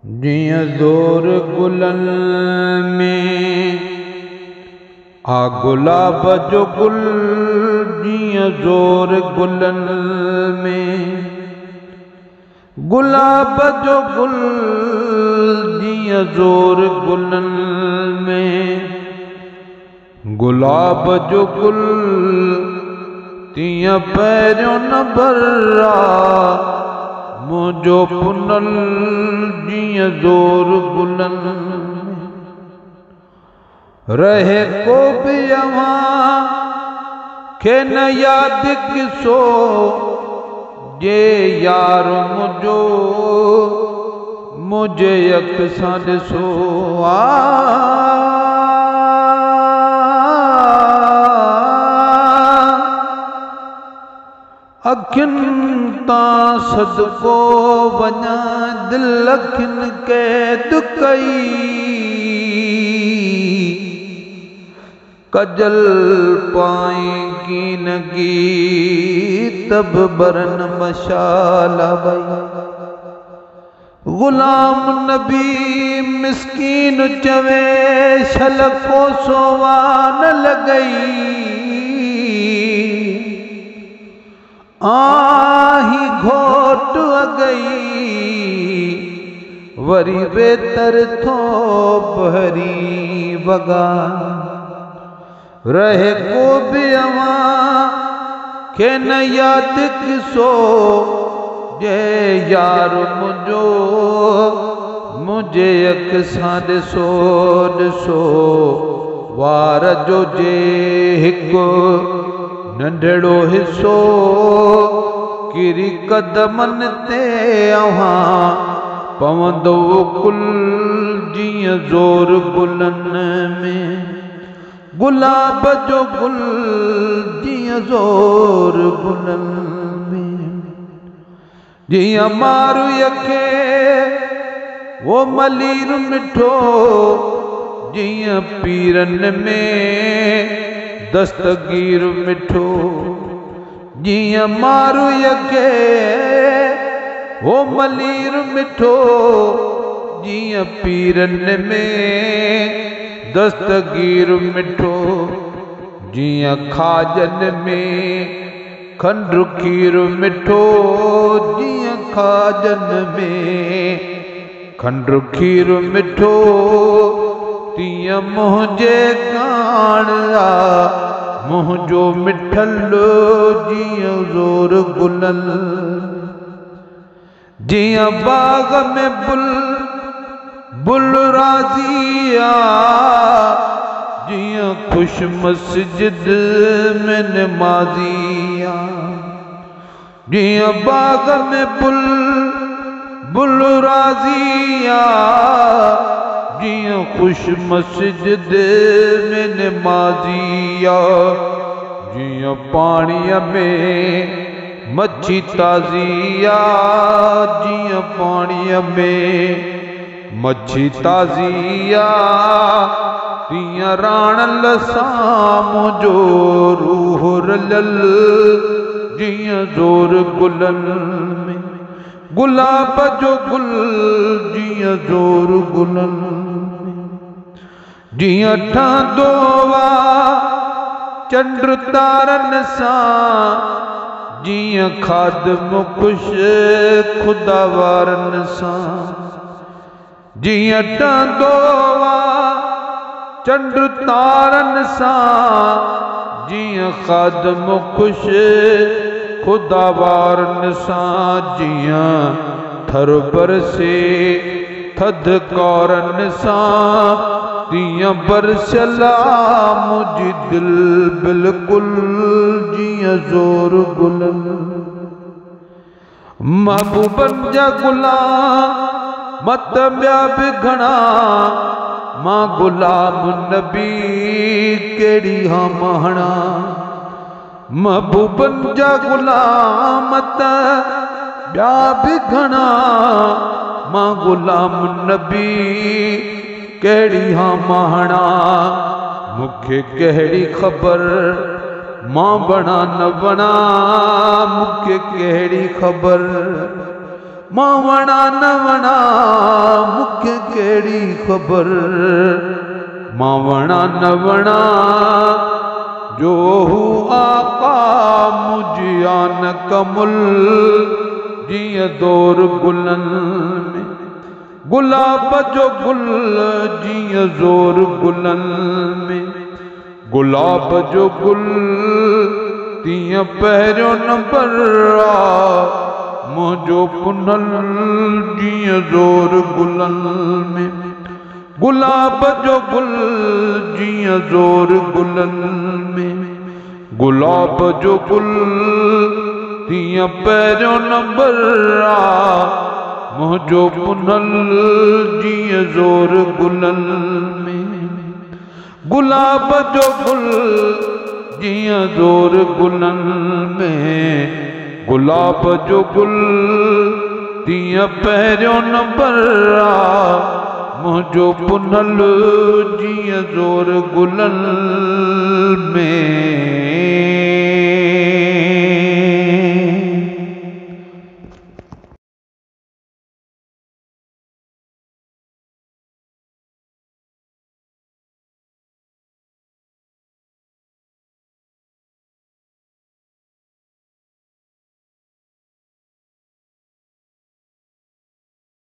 जियां ज़ोर गुलन में आ गुलाब जो गुल, जियां ज़ोर गुलन में गुलाब जो गुल, जियां ज़ोर गुलन में गुलाब जो गुल, तियां पैरियों न बर्रा मुझो पुनल, जियां ज़ोर गुलन रहे को भी अवां खे न याद किसो, जे यार मुझो मुझे अक्सां ॾिसो अखियुनि तां सदको वञा दिल अखियुनि कैद कई, कजल पाएंगी नगी तब बरन मशाला बई। गुलाम नबी मिस्कीन चवे शलको सोवा न लगई, आही घोट अगई वरी वेतर थो बहरी वगा। रहे को भी अवां खे न याद किसो, जे यार मुझो मुझे अक्सां ॾिसो ॾिसो। वार जो जे हिकु नंढड़ो हिस्सो किरी कदमनि ते अव्हां पवंदो कुल, जियां ज़ोर गुलन में गुलाब जो गुल, जियां ज़ोर गुलन में जियां मारू यखे वो मलीर मिठो, जियां पीरन में दस्तगीर मिठो। जियां मारू यखे वो मलीर मिठो, जियां पीरन में दस्तगीर मिठो। जियां खाजन में खंडु खीर मिठो, जियां खाजन में खंडु खीर मिठो। तियां मुंहिंजे कान मुंहिंजो मिठल, जियां ज़ोर गुलन। जियां बाग में बुल राज़िया, जियां खुश मस्जिद में नमाज़िया। जियां बाग में बुल राज़िया, जियां खुश मस्जिद में नमाज़िया। जियां पाणीअ में मच्छी ताज़िया, जियां पाणीअ में मच्छी ताज़िया। तियां राणल सां मुंहिंजो रूह रलियल, जियां ज़ोर गुलन में गुलाब जो गुल, जियां ज़ोर गुलन में। जियां ठहंदो चंड तारनि सां, जियां खादम ख़ुश ख़ुदा वारनि सां। जियां ठहंदो चंड तारनि सां, जियां खादम ख़ुश ख़ुदा वारनि सां। जियां थर बरसे थधि कौरनि सां, तियां बरसला मुंहिंजी दिल बिल्कुलु, जियां ज़ोर गुलन। महबूबनि जा गुलाम मत ॿिया बि घणा, मां गुलाम नबी कहिड़ी हां महणा। महबूबनि जा गुलाम मत ॿिया बि घणा, मां गुलाम नबी कहिड़ी हां महणा। मूंखे कहिड़ी ख़बर मां बणा न बणा, मूंखे कहिड़ी ख़बर मां वणा न वणा मुखे केड़ी खबर, मां वणा न वणा जो हू आका मुझिया न कमुल जिया दौर गुलन में, गुलाब जो गुल जिया जोर गुलन में, गुलाब जो गुल तीअं पहिरियों नंबर आ मुझो पुनल जिया जोर गुलन में, गुलाब जो गुल जिया जोर गुलन में, गुलाब जो गुल तीअं पहिरियों नंबर आ मुझो पुनल जिया जोर गुलन में, गुलाब जो गुल जिया जोर गुलन में, गुलाब जो गुल तीअं पहिरियों नंबर आ मुझो पुनल जिया जोर गुलन में।